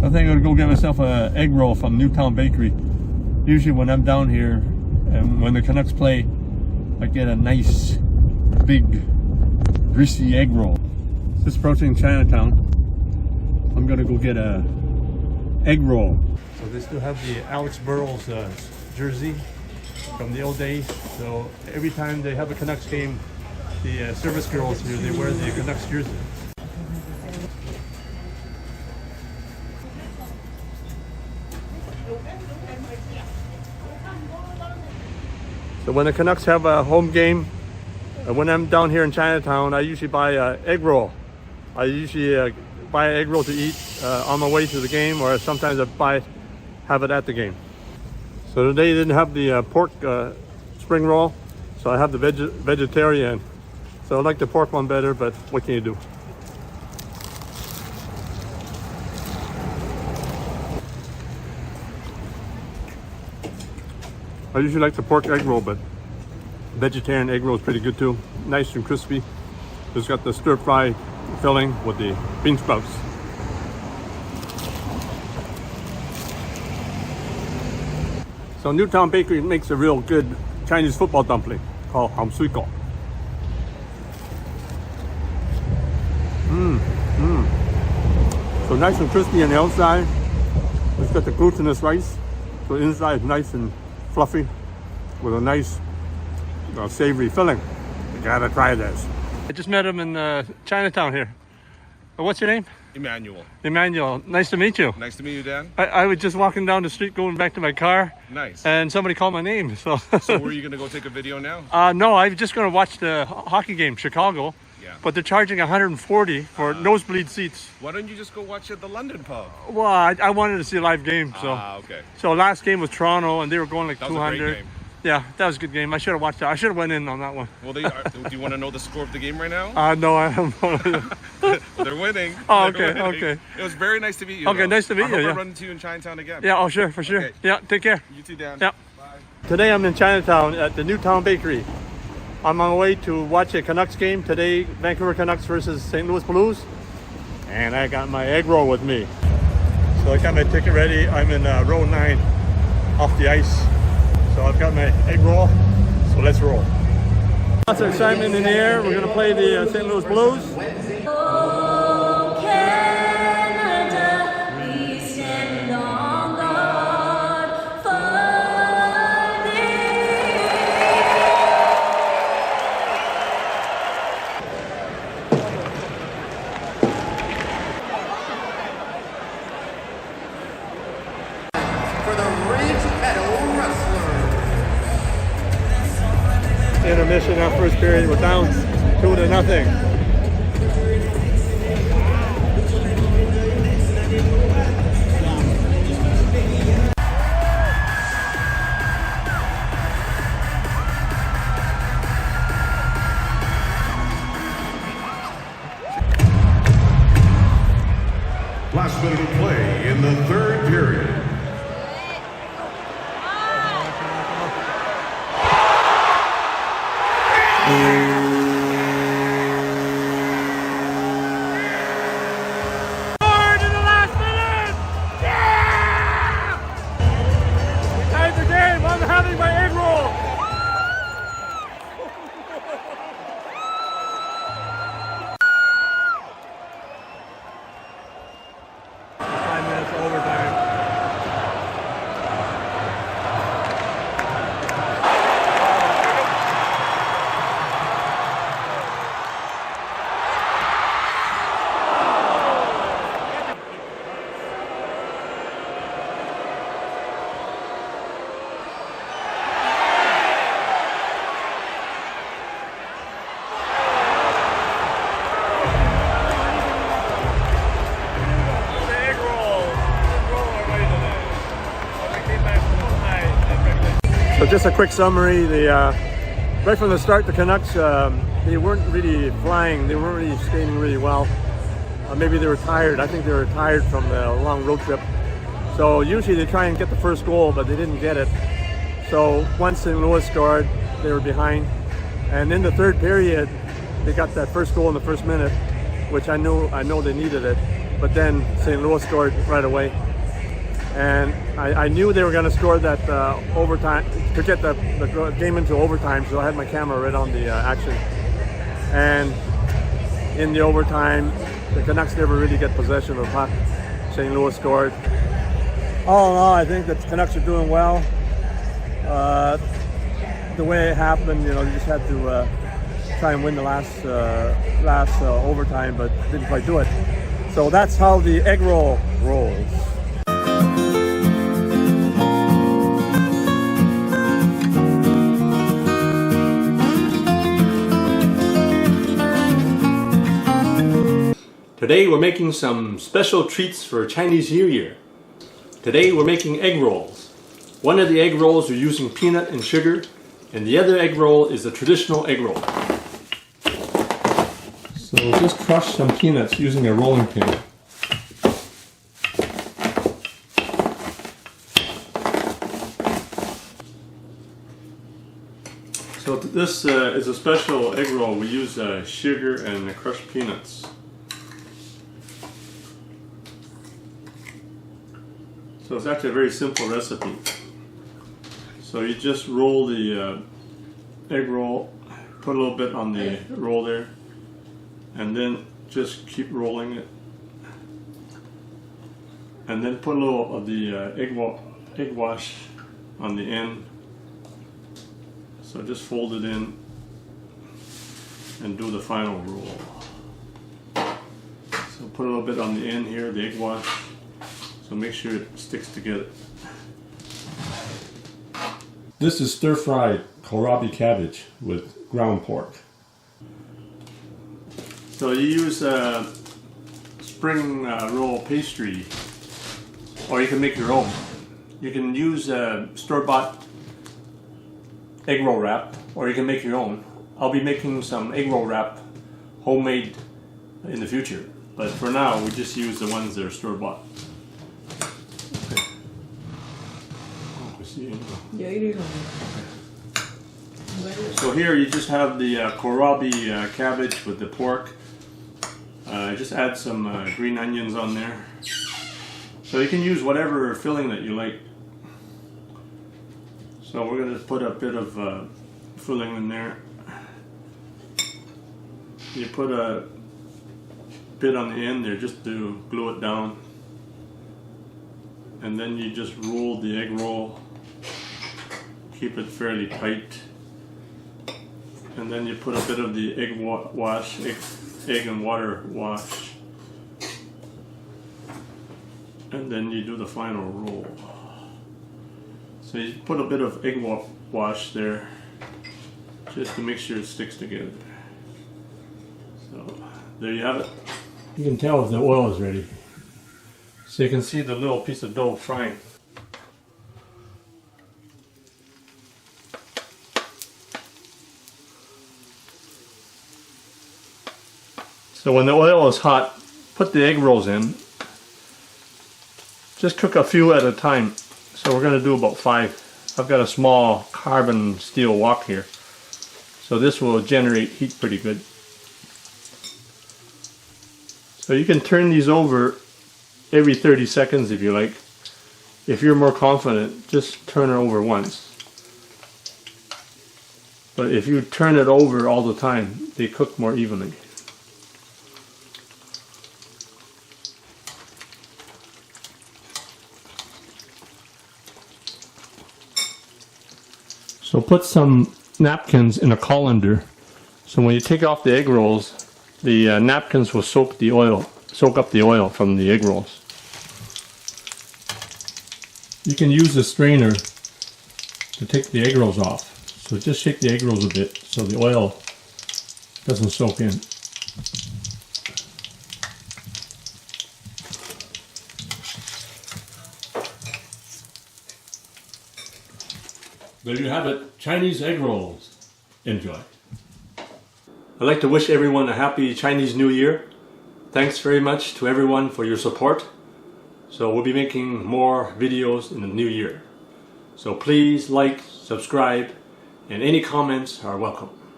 I think I'm gonna go get myself an egg roll from Newtown Bakery. Usually when I'm down here and when the Canucks play, I get a nice big greasy egg roll. Just approaching Chinatown. I'm gonna go get a egg roll. So they still have the Alex Burrows jersey from the old days. So every time they have a Canucks game, the service girls here, they wear the Canucks jersey. So when the Canucks have a home game, when I'm down here in Chinatown, I usually buy an egg roll. I usually buy an egg roll to eat on my way to the game, or sometimes I have it at the game. So today they didn't have the pork spring roll, so I have the vegetarian. So I like the pork one better, but what can you do? I usually like the pork egg roll, but vegetarian egg roll is pretty good too. Nice and crispy. It's got the stir fry filling with the bean sprouts. So Newtown Bakery makes a real good Chinese football dumpling called ham sui gao. So nice and crispy on the outside. It's got the glutinous rice. So inside is nice and fluffy with a nice savory filling. You gotta try this. I just met him in Chinatown here. What's your name? Emmanuel. Emmanuel. Nice to meet you. Nice to meet you, Dan. I was just walking down the street going back to my car. Nice. And somebody called my name. So were you gonna go take a video now? No, I'm just gonna watch the hockey game, Chicago. Yeah. But they're charging $140 for nosebleed seats. Why don't you just go watch at the London pub? Well, I wanted to see a live game, so. Okay. So last game was Toronto, and they were going like That 200. was a great game. Yeah, that was a good game. I should have watched that. I should have went in on that one. Well, do you want to know the score of the game right now? No, I don't. They're winning. Oh, They're okay, winning. okay. It was very nice to meet you. Okay, though. nice to meet you, I hope yeah. I run into you in Chinatown again. Yeah, oh sure, for sure. Okay. Yeah, take care. You too, Dan. Yeah. Bye. Today I'm in Chinatown at the Newtown Bakery. I'm on my way to watch a Canucks game today, Vancouver Canucks versus St. Louis Blues. And I got my egg roll with me. So I got my ticket ready. I'm in row 9 off the ice. So I've got my egg roll. So let's roll. Lots of excitement in the air. We're going to play the St. Louis Blues. Oh, Canada, we stand on guard for thee. For the Ridge Meadow Wrestlers. Intermission, our first period, we're down 2-0. Last minute of play in the third period. Tied the game. I'm having my egg roll. So just a quick summary. Right from the start, the Canucks, they weren't really flying. They weren't really skating really well. Maybe they were tired. I think they were tired from the long road trip. So usually they try and get the first goal, but they didn't get it. So once St. Louis scored, they were behind. And in the third period, they got that first goal in the first minute, which I know they needed it. but then St. Louis scored right away. And I knew they were going to score that overtime, to get the game into overtime, so I had my camera right on the action. And in the overtime, the Canucks never really get possession of the puck. St. Louis scored. All in all, I think that the Canucks are doing well. The way it happened, you know, you just had to try and win the last overtime, but didn't quite do it. So that's how the egg roll rolls. Today we're making some special treats for Chinese New Year. Today we're making egg rolls. One of the egg rolls we're using peanut and sugar, and the other egg roll is the traditional egg roll. So just crush some peanuts using a rolling pin. So this is a special egg roll. We use sugar and crushed peanuts. So it's actually a very simple recipe. So you just roll the egg roll, put a little bit on the roll there, and then just keep rolling it. And then put a little of the egg wash on the end. So just fold it in and do the final roll. So put a little bit on the end here, the egg wash. So make sure it sticks together. This is stir-fried kohlrabi cabbage with ground pork. So you use spring roll pastry, or you can make your own. You can use store-bought egg roll wrap, or you can make your own. I'll be making some egg roll wrap homemade in the future, but for now we just use the ones that are store-bought. So here you just have the kohlrabi cabbage with the pork. Just add some green onions on there. So you can use whatever filling that you like. So we're going to put a bit of filling in there. You put a bit on the end there just to glue it down. And then you just roll the egg roll. Keep it fairly tight, and then you put a bit of the egg and water wash, and then you do the final roll. So you put a bit of egg wash there just to make sure it sticks together. So there you have it. You can tell if the oil is ready. So you can see the little piece of dough frying. So when the oil is hot, put the egg rolls in. Just cook a few at a time. So we're going to do about 5. I've got a small carbon steel wok here. So this will generate heat pretty good. So you can turn these over every 30 seconds if you like. If you're more confident, just turn it over once. But if you turn it over all the time, they cook more evenly. So put some napkins in a colander. So when you take off the egg rolls, the napkins will soak up the oil from the egg rolls. You can use a strainer to take the egg rolls off. So just shake the egg rolls a bit so the oil doesn't soak in. There you have it, Chinese egg rolls. Enjoy. I'd like to wish everyone a happy Chinese New Year. Thanks very much to everyone for your support. So we'll be making more videos in the new year. So please like, subscribe, and any comments are welcome.